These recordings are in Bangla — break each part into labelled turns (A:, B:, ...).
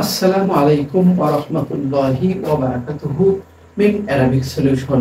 A: আসসালামু আলাইকুম ওয়া রাহমাতুল্লাহি ওয়া বারাকাতুহু মিন অ্যারাবিক সলিউশন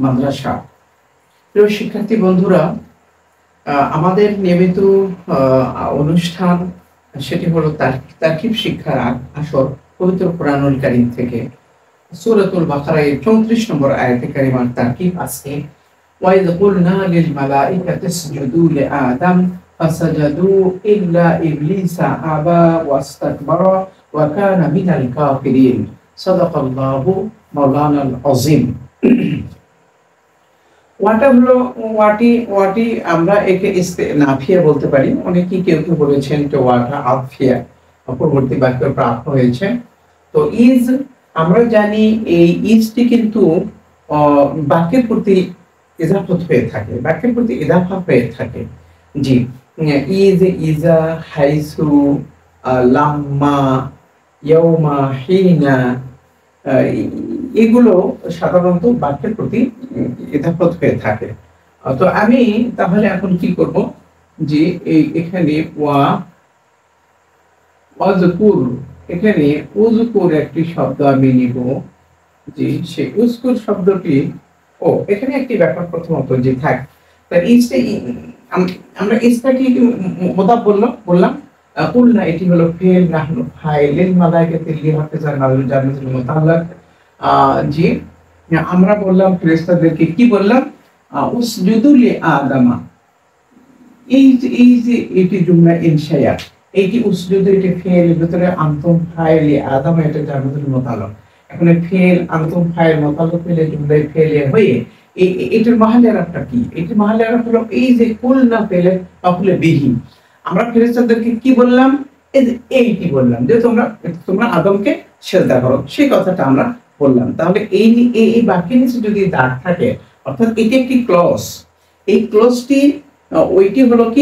A: মাদ্রাসা। প্রিয় শিক্ষার্থী বন্ধুরা, আমাদের নিয়মিত অনুষ্ঠান সেটি হলো তারকিব শিক্ষার আসর পবিত্র কোরআনুল কারীম থেকে সূরাতুল বাকারার 34 নম্বর আয়াতে কারিমার তারকিব আজকে ওয়াইদ কুলনা লিল মালাইকাতি ইসজুদু লিআদম ফাসাজাদু ইল্লা ইবলিসা আবা ওয়াস্তাকবারা ওয়া কানা মিনাল কাফিরিন। সাদাকাল্লাহু মাওলানাল আযীম। ওয়াটা হলো ওয়াটি আমরা একে ইস্তেনাফিয়া বলতে পারি। অনেকেই কেউ বলেছেন যে ওয়াটা আতফিয়া, পূর্ববর্তী বাক্য প্রাপ্ত হয়েছে। তো ইজ আমরা জানি এই ইজটি কিন্তু বাক্যের প্রতি ইজাফত হয়ে থাকে, বাক্যের প্রতি ইজাফা হয়ে থাকে। জি, ইজ, ইজা, হাইসু, লাম্মা, ইয়াউমা, হিনা, এগুলো সাধারণত বাক্যের প্রতি ইজাফত হয়ে থাকে। তো আমি তাহলে এখন কি করব, যে এখানে ওয়াজকুর, এখানে উজকুর একটি শব্দ আমি নিব। যে সেই উজকুর শব্দটি এখানে একটি ব্যাপার প্রথমত যে থাক, তার আমরা ইজটাকে মোদাফ বললাম কুলনা, এটি হলো ফেল, নাহনু ফাইল, লিল মালাইকাতি লিহাফিজান আল জান্নাতুল মুতাআল্লাক। যে আমরা বললাম ফেরেশতাদেরকে কি বললাম, উসজুদু লিআদামা। এই যে এটি জুমলা ইনশাইয়া, এইটি উসজুদু, এটি ফেল, ভিতরে আনতুম ফাইল, লিআদামা এটা জান্নাতুল মুতাআল্লাক। এখন ফেল, আনতুম ফাইল, মুতাআল্লাক ফেলে জুমলায় ফেলে হয়ে এটার মাহলে আরাফটা কি? এটার মাহলে আরাফ হলো এই যে কুলনা ফেলে মাফুলে বিহি। আমরা ফেরেশতাদেরকে কি বললাম, এইটি বললাম যে তোমরা আদমকে সিজদা করো, সেই কথাটা আমরা বললাম। তাহলে এই বাক্যের নিচে যদি দাগ থাকে, অর্থাৎ এটি একটি ক্লজ। এই ক্লজটি ওইটি হলো কি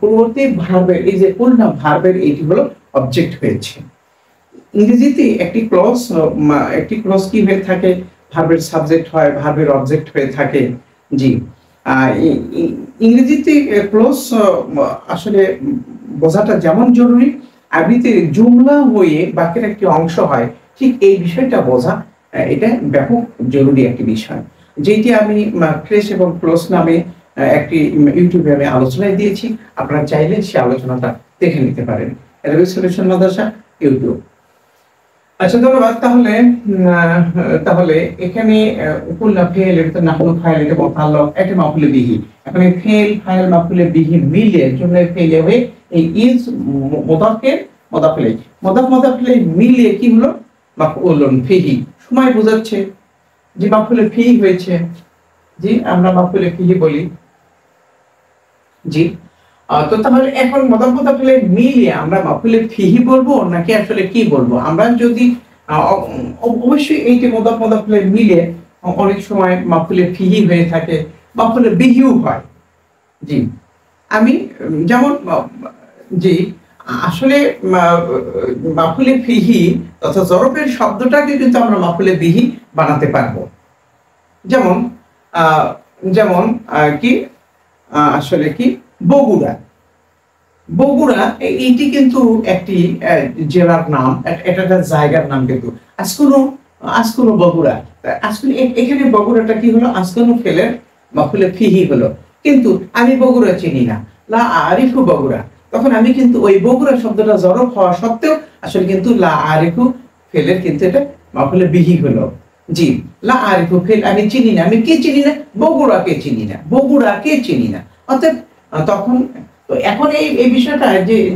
A: পূর্ববর্তী ভার্বের, এই যে কুলনা ভার্বের এইটি হলো অবজেক্ট হয়েছে। ইংরেজিতে একটি ক্লজ কি হয়ে থাকে, ভার্বের সাবজেক্ট হয়, ভার্বের অবজেক্ট হয়ে থাকে। জি, ইংরেজিতে ক্লজ আসলে বোঝাটা যেমন জরুরি, আরবিতে জুমলা হয়ে বাক্যের একটি অংশ হয়, ঠিক এই বিষয়টা বোঝা এটা ব্যাপক জরুরি একটি বিষয়, যেটি আমি ফ্রেশ এবং ক্লোজ নামে একটি ইউটিউবে আমি আলোচনায় দিয়েছি। আপনারা চাইলে সেই আলোচনাটা দেখে নিতে পারেন, অ্যারাবিক সলিউশন মাদ্রাসা ইউটিউব। আচ্ছা, ধন্যবাদ। তাহলে এখানে কুল্লা ফেল, এটা নাহনু ফাইল, এটা মুতাআল্লাক, এটা মাফুলে বিহি। এখন এই ফেল, ফাইল, মাফুলে বিহি মিলে জুমলায় ফেলে হয়ে এই ইজ মুদাফে মিলে কি হলো, মাফউলুন ফিহি। সময় বোঝাচ্ছে যে মাফুলে ফিহি হয়েছে। জি, আমরা মাফুলে ফিহি বলি। জি, তো তাহলে এখন মুদাফে মিলিয়ে আমরা মাফুলে ফিহি বলবো নাকি আসলে কি বলবো? আমরা যদি অবশ্যই এই যে মুদাফে মিলে অনেক সময় মাফুলে ফিহি হয়ে থাকে, মাফুলে বিহিও হয়। জি, আমি যেমন জি আসলে মাফুলে ফিহি তথা জরফের শব্দটাকে কিন্তু আমরা মাফুলে বিহি বানাতে পারবো। যেমন কি আসলে কি বগুড়া, এইটি কিন্তু একটি জেলার নাম, এটা একটা জায়গার নাম। কিন্তু আজকুনো বগুড়া, এখানে বগুড়াটা কি হলো, আজকুনো ফেলের মাফুলে ফিহি হলো। কিন্তু আমি বগুড়া চিনি না, লা আরিফু বগুড়া, তখন আমি কিন্তু ওই বগুড়া শব্দটা জরফ হওয়া সত্ত্বেও আসলে কিন্তু লা আরিফু ফেলের কিন্তু এটা মাফুলে বিহি হলো। জি, লা আরিফু ফেল, আমি চিনি না, আমি কে চিনি না, বগুড়াকে চিনি না। অর্থাৎ তখন এখন এই বিষয়টা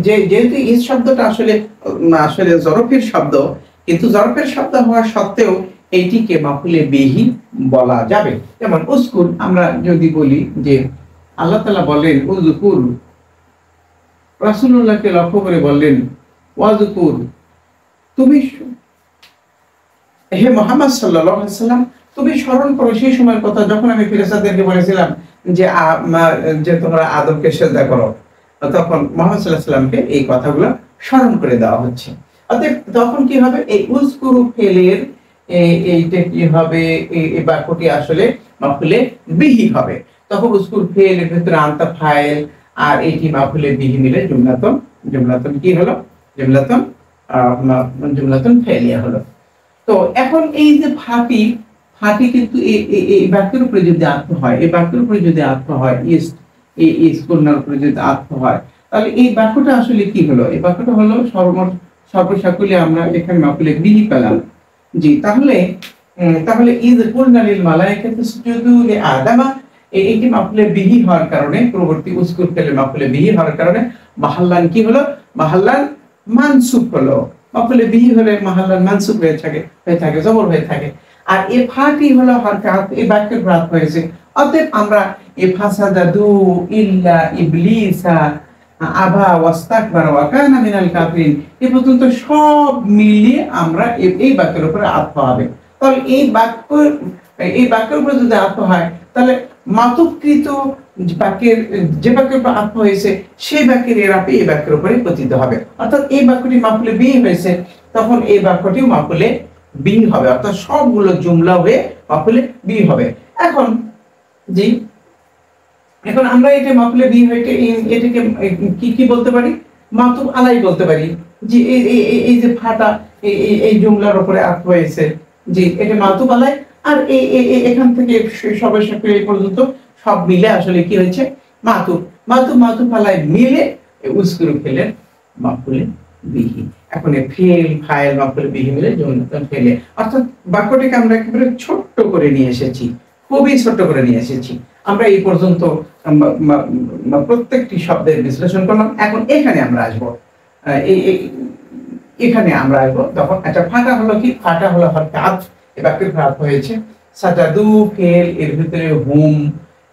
A: যেহেতু ইস শব্দটা আসলে জরফের শব্দ, কিন্তু জরফের শব্দ হওয়া সত্ত্বেও এইটিকে মাফুলে বিহি বলা যাবে। যেমন উজকুর, আমরা যদি বলি যে আল্লাহ তাআলা বলেন উজকুর, রাসূলুল্লাহকে লক্ষ্য করে বললেন ওয়াজকুর, তুমি হে মুহাম্মদ সাল্লাল্লাহু আলাইহি ওয়াসাল্লাম তুমি স্মরণ করো সেই সময়ের কথা যখন আমি ফেরেশতাদেরকে বলেছিলাম যে তোমরা আদমকে সিজদা করো, তখন মুহাম্মদ সাল্লাল্লাহু আলাইহি ওয়াসাল্লামকে এই কথাগুলো স্মরণ করে দেওয়া হচ্ছে। অতএব তখন কি হবে, এই উজকুরু ফেলের এইটা কি হবে, এই বাক্যটি আসলে মাফুলে বিহি হবে। তখন উজকুর ফেলের ভিতরে আনতা ফাইল আর এটি মাফুলে বিহি মিলে জুমলাতুন কি হলো, জুমলাতুন জুমলাতুন ফেলিয়া হলো। তো এখন এই যে ফাটি, ফাটি কিন্তু এই বাক্যের উপরে যদি আত্ম হয়, এই বাক্যের উপরে যদি আত্ম হয়, ইস কন্যার উপরে যদি আত্ম হয়, তাহলে এই বাক্যটা আসলে কি হলো? এই বাক্যটা হলো সর্বসাকুল্যে আমরা এখানে মাকুলে বিহি পেলাম। জি, তাহলে তাহলে ইজ কুলনা লিল মালাইকাতি ইসজুদু লি আদামা, এইটি মাকুলে বিহি হওয়ার কারণে, পূর্ববর্তী উযকুর ফেলে মাকুলে বিহি হওয়ার কারণে মাহাল্লান কি হলো? মাহাল্লান মানসুব হলো। মাকুলে বিহি হলে মাহাল্লান মানসুব হয়ে থাকে, জবর হয়ে থাকে। আর এ ফাটি হলো হরকাত, এই বাক্যের প্রাত হয়েছে। অতএব আমরা এ ফাসাদাদু ইল্লা ইবলিসা আবা ওয়াস্তাকবারা ওয়া কানা মিনাল কাফিরিন, এই পর্যন্ত সব মিলিয়ে আমরা এই বাক্যের উপরে আত্ম হবে। তাহলে এই বাক্যের উপরে যদি আত্ম হয়, তাহলে মাতুকৃত বাক্যের, যে বাক্যের উপর আত্ম হয়েছে সেই বাক্যের এরাপে এই বাক্যের উপরে পতিত হবে। অর্থাৎ এই বাক্যটি মাফুলে বিহি হয়েছে, তখন এই বাক্যটিও মাফুলে বিহি হবে, অর্থাৎ সবগুলো জুমলা হয়ে মাফুলে বিহি হবে। এখন জি, এখন আমরা এটা মাফুলে বিহি হইতে এটাকে কি বলতে পারি? মাতুব আলাই বলতে পারি। যে এই যে ফাটা এই জুমলার উপরে আত্ম হয়েছে, জি, এটা মাতুব আলাই। আর এখান থেকে সবের সাথে এই পর্যন্ত সব মিলে আসলে কি হয়েছে? মাতুব আলাই মিলে উস্কুরু ফেলে মাফুলে বিহি। এখন ফেল ফাইল মাফুলে বিহি মিলে জুমলাতুন ফেলে, অর্থাৎ বাক্যটিকে আমরা একেবারে ছোট্ট করে নিয়ে এসেছি, খুবই ছোট্ট করে নিয়ে এসেছি। আমরা এই পর্যন্ত প্রত্যেকটি শব্দের বিশ্লেষণ করলাম। এখন এখানে আমরা আসবো, এখানে আমরা আসবো তখন। আচ্ছা, ফাটা হলো কি? ফাটা হলো হরকাত, এই বাক্যের প্রাপ্ত হয়েছে। সাজাদু ফেল, এর ভিতরে হুম,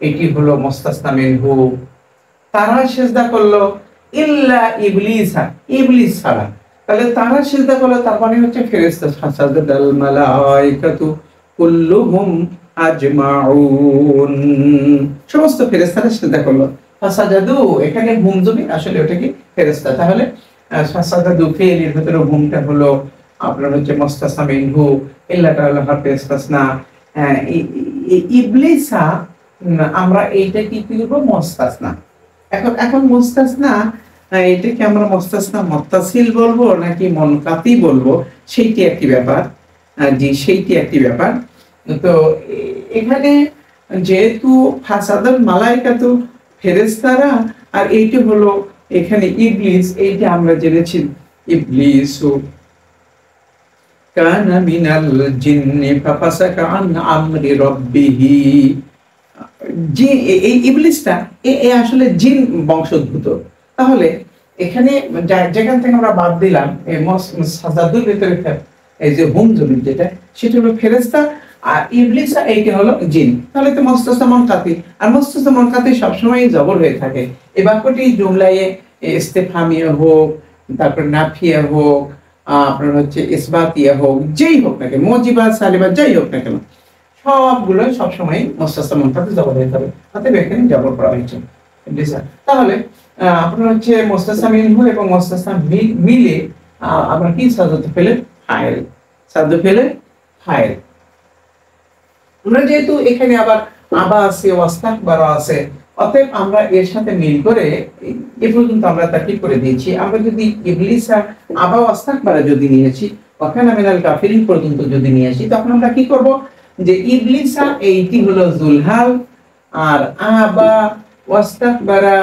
A: এটি হলো মুস্তাসনা মিনহু। তারা সিজদা করলো ইল্লা ইবলিসা, ইবলিস ছাড়া। তাহলে তারা সিজদা করলো, তার মানে হচ্ছে ফেরেশতা। সাজাদাল মালাইকাতু কুল্লুহুম আজমাউন, সমস্ত ফেরেশতারা সিজদা করলো। ফাসাজাদু, এখানে হুম জমি, আসলে ওটা কি? ফেরেশতা। তাহলে ফাসাজাদু ফেল, এর ভিতরে হুমটা হলো আপনার হচ্ছে মুস্তাসনা মিনহু, ইল্লাটা হলো মুস্তাসনা। ইবলিসা আমরা এইটা কি করব? মুস্তাসনা। এখন মুস্তাসনা, এটাকে আমরা মুস্তাসনা মুত্তাসিল বলবো নাকি মুনকাতি বলবো, সেইটি একটি ব্যাপার। জি, সেইটি একটি ব্যাপার। তো এখানে যেহেতু ফাসাদাল মালাইকাতু ফেরেশতারা, আর এইটি হলো এখানে ইবলিস, এইটা আমরা জেনেছি ইবলিসু কানা মিনাল জিন্নি ফাফাসাকা আন আমরি রাব্বিহি। জি, এই ইবলিসটা আসলে জিন বংশোদ্ভূত। তাহলে এখানে যেখান থেকে আমরা বাদ দিলাম সাজাদুর ভিতরে এই যে হুম জমিন, যেটা সেটা হলো ফেরেশতা, আর ইবলিসা এইটা হলো জিন। তাহলে তো মুস্তাসনা মুনকাতি, আর মুস্তাসনা মুনকাতি সবসময় জবর হয়ে থাকে। এই বাক্যটি জুমলায়ে ইস্তেফহামিয়া হোক, তারপর নাফিয়া হোক, আপনার হচ্ছে ইসবাতিয়া হোক, যেই হোক না কেন, মুজিবা সালিবা যাই হোক না কেন, সবগুলো সবসময় মুস্তাসনা মুনকাতি জবর হয়ে থাকে। অতএব এখানে জবর করা হয়েছে ইবলিসা। তাহলে আপনার হচ্ছে মুস্তাসনা মিনহু এবং মুস্তাসনা মিলে আমরা কি সাজাতে ফেলে ফাইল, সাজাতে ফেলে ফাইল। আমরা যেহেতু এখানে আবার আবা আছে, ওয়াস্তাকবারা আছে, অতএব আমরা এর সাথে মিল করে এ পর্যন্ত আমরা তাকিদ করে দিয়েছি। আমরা যদি ইবলিসা আবা ওয়াস্তাকবারা যদি নিয়েছি, ওয়াকানা মিনাল কাফিরিন পর্যন্ত যদি নিয়ে আসি, তখন আমরা কি করব? যে ইবলিসা এইটি হলো জুলহাল, আর আবা ওয়াস্তাকবারা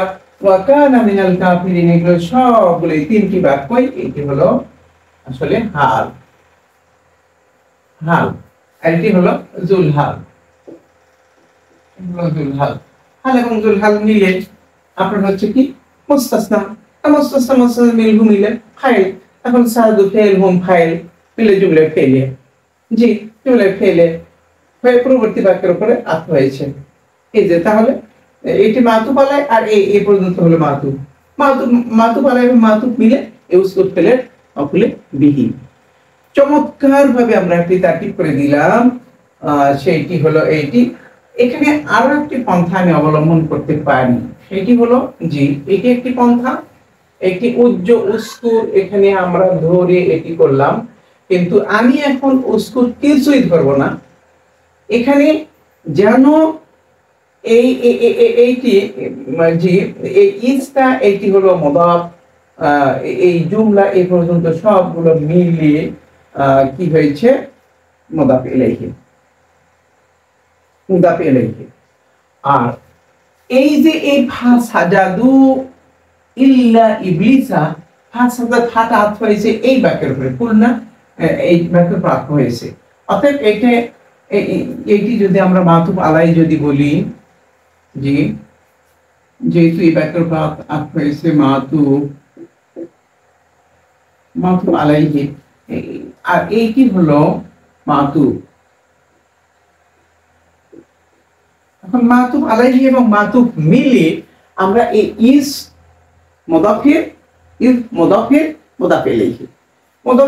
A: ওয়াকানা মিনাল কাফিরিন এগুলো সবগুলো তিনটি বাক্যই এটি হলো আসলে হাল, হাল। আর এটি হলো জুলহাল, জুলহাল। হাল এবং জুলহাল মিলে আপনার হচ্ছে কি? মুস্তাসনা। মুস্তাসনা মিলহু মিলে ফাইল। এখন সাদু ফেল হুম ফাইল মিলে জুমলা ফেলে, জি, জুমলা ফেলে হয়ে পরবর্তী বাক্যের উপরে আত্ম হয়েছে। এই যে তাহলে এটি মাতুব আলাই, আর এই পর্যন্ত হলো মাতুব। মাতুব আলাই এবং মাতুব মিলে ইউসকুর ফেলে অফুলে বিহি। চমৎকার ভাবে আমরা একটি তারকিব করে দিলাম, সেইটি হলো এইটি। এখানে আরো একটি পন্থা আমি অবলম্বন করতে পারি, সেটি হলো জি, এটি একটি পন্থা, একটি উস্কুর এখানে আমরা ধরে এটি করলাম, কিন্তু আমি এখন উস্কুর কিছুই ধরবো না। এখানে যেন এইটি জি, এই ইসটা এইটি হলো মুদাফ, এই জুমলা এই পর্যন্ত সবগুলো মিলিয়ে কি হয়েছে, মুদাফ ইলাইহি, মুদাফ ইলাইহি। আর এই যে এই ফাসাজাদু ইল্লা ইবলিসা, ফাসাদা ফাটা আতফ হয়েছে এই বাক্যের উপরে, কুলনা এই বাক্যের উপর আতফ হয়েছে। অতএব এইটি যদি আমরা মাতুব আলাই যদি বলি, জি যেহেতু এই বাক্যের উপর আতফ হয়েছে মাতুব আলাইহি, আর এইটি হলো মাতুব। এখন মাতুব আলাইহি এবং মাতুব মিলে আমরা এই ইস মুদাফের মুদাফ ইলাইহি,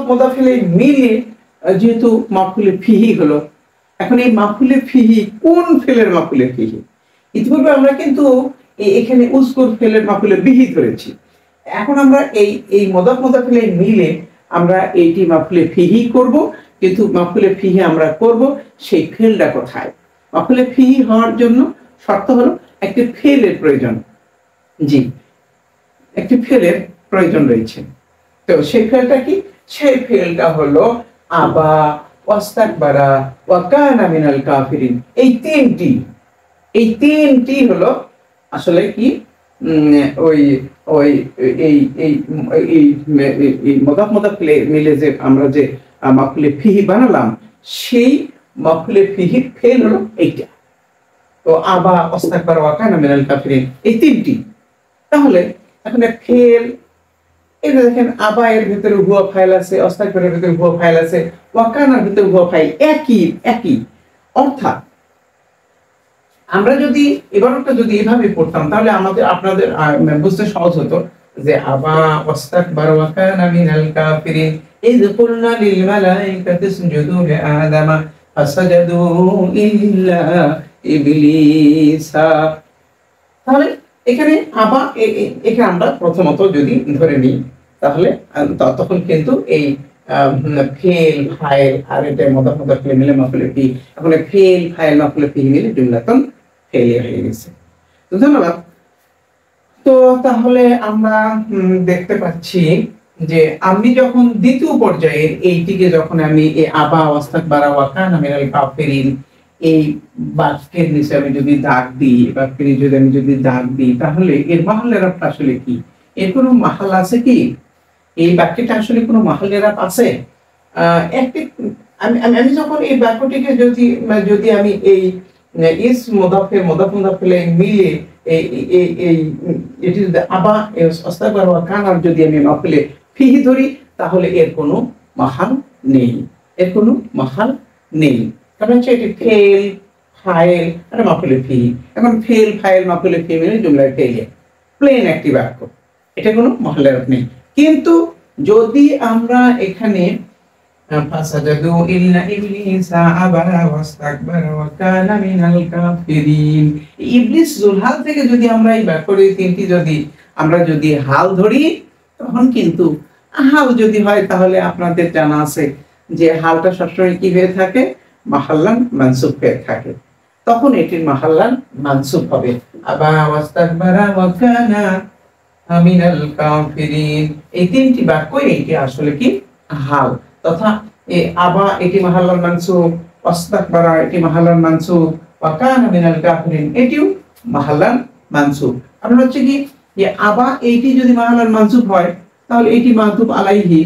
A: মুদাফ ইলাইহি মিলে যেহেতু মাফউলে ফিহি হলো, এখন এই মাফউলে ফিহি কোন ফেলের মাফউলে ফিহি? ইতিপূর্বে আমরা কিন্তু এখানে উযকুর ফেলের মাফউলে বিহি ধরেছি। এখন আমরা এই মুদাফ ইলাইহি মিলে আমরা এইটি মাফউলে ফিহি করব, কিন্তু মাফউলে ফিহি আমরা করব সেই ফেলটা কোথায়? মাফউলে ফিহি হওয়ার জন্য শর্ত হলো একটি ফেলের প্রয়োজন, জি একটি ফেলের প্রয়োজন রয়েছে। তো সেই ফেলটা কি? সেই ফেলটা হলো আবা, ওয়াস্তাকবারা, ওয়া কানা মিনাল কাফিরিন। এই তিনটি হলো আসলে কি ওই ওই এই এই এই মুদাফ মিলে যে আমরা যে মাফউলে ফিহি বানালাম, সেই মাফউলে ফিহির ফেল হলো এইটা। তো আবা, ওয়াস্তাকবারা, ওয়া কানা মিনাল কাফিরিন এই তিনটি। তাহলে এখন ফেল, এই দেখেন আবা এর ভিতরে হুয়া ফাইল আছে, ওয়াস্তাকবারের ভিতরে হুয়া ফাইল আছে, ওয়া কানার ভিতরে হুয়া ফাইল, একই। অর্থাৎ আমরা যদি এবারটা যদি এভাবে পড়তাম তাহলে আপনাদের বুঝতে সহজ হতো যে আবা, ওয়াস্তাকবারা, ওয়া কানা মিনাল কাফিরিন, ইয কুলনা লিল মালাইকাতি ইসজুদু লিআদামা ফাসাজাদু ইল্লা ইবলিসা। তাহলে এখানে আবা এখানে আমরা প্রথমত যদি ধরে নিই তাহলে তখন কিন্তু এই ফেল ফাইল আর এটা মুদাফ মিলে মাফউলে ফি, এখন ফেল ফাইল মাফউলে ফি মিলে জুমলাতুন ফেলিয়া হয়ে গেছে। তো ধন্যবাদ। তো তাহলে আমরা দেখতে পাচ্ছি যে আমি যখন দ্বিতীয় পর্যায়ের এইটিকে যখন আমি এই আবা, ওয়াস্তাকবারা, ওয়া কানা মিনাল কাফিরিন এই বাক্যের নিচে আমি যদি দাগ দিই, বাক্যের নিচে আমি যদি দাগ দিই, তাহলে এর মাহল্লের রাফ আসলে কি? এর কোনো মাহাল আছে কি? এই বাক্যটা আসলে কোনো মাহল্লের রাফ আছে? একটি আমি যখন এই বাক্যটিকে যদি আমি এই ইস মুদাফ ইলাইহি মিলে এটি যদি আবা, ওয়াস্তাকবারা, ওয়া কানার যদি আমি মাফউলে ফিহি ধরি, তাহলে এর কোনো মাহাল নেই। কারণ হচ্ছে এটি ফেল ফাইল আর মাফউলে ফিহি। এখন ফেল ফাইল মাফউলে ফিহি মিলে জুমলায় ফেলে প্লেন একটি বাক্য, এটা কোনো মাহল্লের রাফ নেই। কিন্তু যদি আমরা এখানে ফাসাজাদু ইল্লা ইবলিসা আবা ওয়াস্তাকবারা ওয়া কানা মিনাল কাফিরিন, ইবলিস জুলহাল থেকে যদি আমরা এই বাক্যের তিনটি যদি হাল ধরি, তখন কিন্তু হাল যদি হয় তাহলে আপনাদের জানা আছে যে হালটা সবসময় কি হয়ে থাকে? মাহাল্লান মানসুব হয়ে থাকে। তখন এটির মাহাল্লান মানসুব হবে আবা, ওয়াস্তাকবারা, ওয়া কানা মিনাল কাফিরিন। এই তিনটি বাক্য এটি আসলে কি হাল, তথা এই আবা এটি মাহাল্লান মানসুব, ওয়াস্তাকবারা এটি মাহাল্লান মানসুব, ওয়া কানা মিনাল কাফিরিন এটিও মাহাল্লান মানসুব। কারণ হচ্ছে কি যে আবা এইটি যদি মাহাল্লান মানসুব হয় তাহলে এটি মাতুব আলাইহি,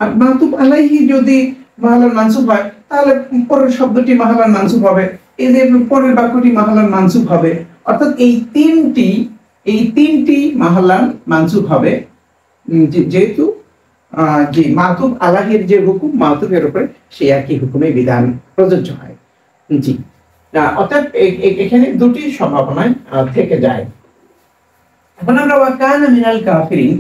A: আর মাতুব আলাইহি যদি মাহাল্লান মানসুব হয় তাহলে পরের শব্দটি মাহাল্লান মানসুব হবে, এই যে পরের বাক্যটি মাহাল্লান মানসুব হবে। অর্থাৎ এই তিনটি মাহাল্লান মানসুব হবে, যেহেতু যে মাতুব আলাইহির যে হুকুম মাতুবের উপরে সেই একই হুকুমে বিধান প্রযোজ্য হয়। জি, অর্থাৎ এখানে দুটি সম্ভাবনায় থেকে যায়। এখন আমরা ওয়া কানা মিনাল কাফিরিন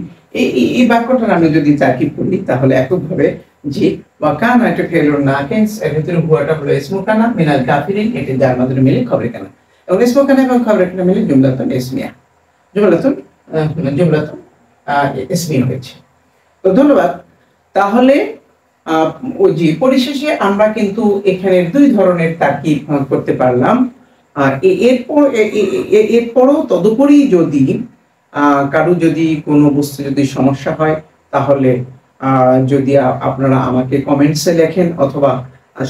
A: এই বাক্যটার আমি যদি তাকিব করি তাহলে এককভাবে যে ওয়া কানা এটা ফেলুন নাকিস, এর ভিতরে হুয়াটা হলো ইসমু কানা, মিনাল কাফিরিন এটি যার মাধ্যমে মিলে খবরে কানা, এবং ইসমু কানা এবং খবরে কানা মিলে জুমলাতুন ইসমিয়া, জুমলাতুন ইসমিয়া হয়েছে। তো ধন্যবাদ। তাহলে পরিশেষে আমরা কিন্তু এখানে দুই ধরনের তাকিব করতে পারলাম। এরপরও তদুপরি যদি কারো যদি কোনো বস্তু যদি সমস্যা হয়, তাহলে যদি আপনারা আমাকে কমেন্টসে লেখেন অথবা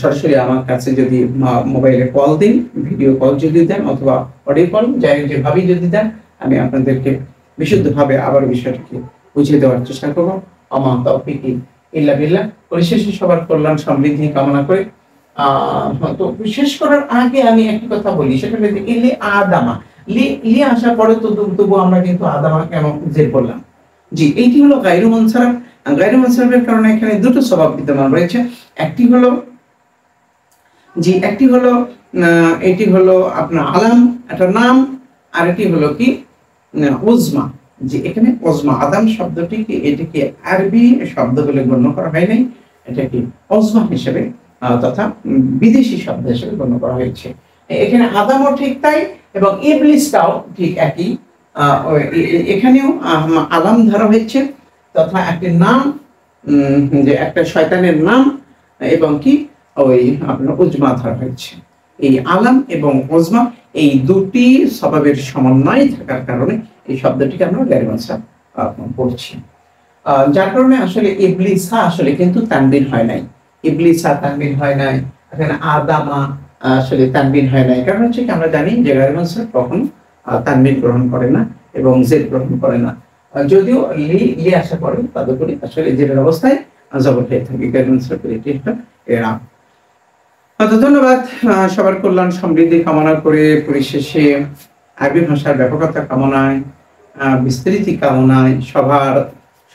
A: সরাসরি আমার কাছে যদি মোবাইলে কল দিন, ভিডিও কল যদি দেন অথবা অডিও কল, যাই যেভাবেই যদি দেন, আমি আপনাদেরকে বিশুদ্ধভাবে আবার বিষয়টাকে বুঝিয়ে দেওয়ার চেষ্টা করবো। আমা তাওফিকি ইল্লা বিল্লাহ। পরিশেষে সবার কল্যাণ সমৃদ্ধি কামনা করে তো শেষ করার আগে আমি একটি কথা বলি, সেটা হলো ইলি আদামা, লি আসার পরে তো তবু আমরা কিন্তু আদামা কেন জের বললাম। জি, এইটি হলো গায়রু মুনসারাফ। গায়রু মুনসারাফের কারণে এখানে দুটো স্বভাব বিদ্যমান রয়েছে। একটি হলো এটি হলো আপনার আলাম, একটা নাম, আর এটি হলো কি উজমা। যে এখানে উজমা, আদাম শব্দটি কি এটিকে আরবি শব্দ বলে গণ্য করা হয় নাই, এটাকে উজমা হিসেবে তথা বিদেশি শব্দ হিসেবে গণ্য করা হয়েছে। এখানে আদামও ঠিক তাই এবং ইবলিসটাও ঠিক একই। এখানেও আলাম ধরা হয়েছে তথা একটি নাম, যে একটা শয়তানের নাম, এবং কি ওই আপনার উজমা ধরা হয়েছে। এই আলাম এবং উজমা এই দুটি স্বভাবের সমন্বয় থাকার কারণে এই শব্দটিকে আমরা গায়রু মুনসারাফ পড়ছি। যার কারণে আসলে ইবলিসা আসলে কিন্তু তানবিন হয় নাই, ইবলিসা তানবিন হয় নাই, এখানে আদামা আসলে তানবিন হয় নাই। কারণ হচ্ছে কি আমরা জানি যে গায়রু মুনসারাফ কখনো তানবিন গ্রহণ করে না এবং জের গ্রহণ করে না। যদিও লি আসা পরে তদুপরি আসলে জেরের অবস্থায় জবর হয়ে থাকে। গায়রু মুনসারাফের এটি একটা এরা। ধন্যবাদ। সবার কল্যাণ সমৃদ্ধি কামনা করে পরিশেষে আরবি ভাষার ব্যাপকতা কামনায়, বিস্তৃতি কামনায়,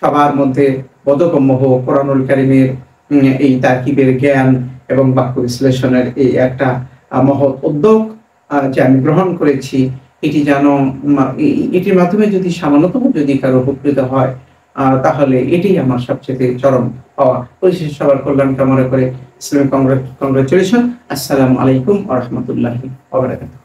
A: সবার মধ্যে বোধগম্য হোক কোরআনুল কারীমের এই তারকিবের জ্ঞান এবং বাক্য বিশ্লেষণের এই একটা মহৎ উদ্যোগ যে আমি গ্রহণ করেছি, এটি যেন এটির মাধ্যমে যদি সামান্যতম যদি কারো উপকৃত হয়, তাহলে এটাই আমার সবচেয়ে চরম পাওয়া। পরিশেষে সবার কল্যাণ কামনা করে ইসলামিক কংগ্রেচুলেশন। আসসালামু আলাইকুম ওয়া রাহমাতুল্লাহি ওয়া বারাকাতুহু।